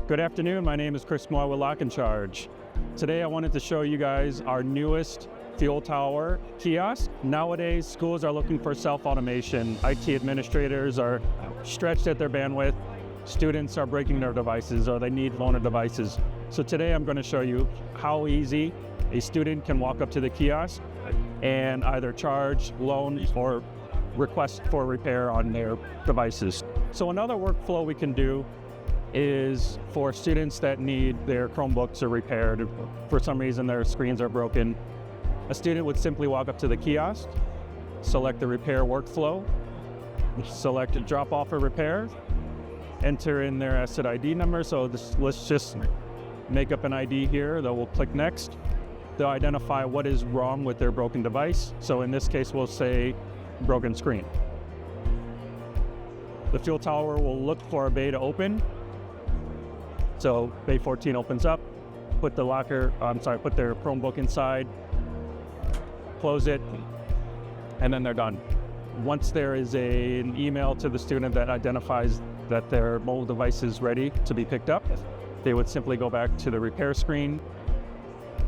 Good afternoon, my name is Chris Moy with Lock and Charge. Today I wanted to show you guys our newest FUYL Tower kiosk. Nowadays, schools are looking for self-automation. IT administrators are stretched at their bandwidth. Students are breaking their devices or they need loaner devices. So today I'm going to show you how easy a student can walk up to the kiosk and either charge, loan, or request for repair on their devices. So another workflow we can do is for students that need their Chromebooks repaired. For some reason their screens are broken. A student would simply walk up to the kiosk, select the repair workflow, select drop off a repair, enter in their asset ID number. So let's just make up an ID here that we'll click next. They'll identify what is wrong with their broken device. So in this case, we'll say broken screen. The FUYL Tower will look for a bay to open. So bay 14 opens up, put their Chromebook inside, close it, and then they're done. Once there is an email to the student that identifies that their mobile device is ready to be picked up, they would simply go back to the repair screen,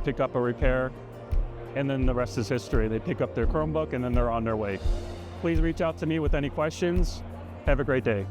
pick up a repair, and then the rest is history. They pick up their Chromebook and then they're on their way. Please reach out to me with any questions. Have a great day.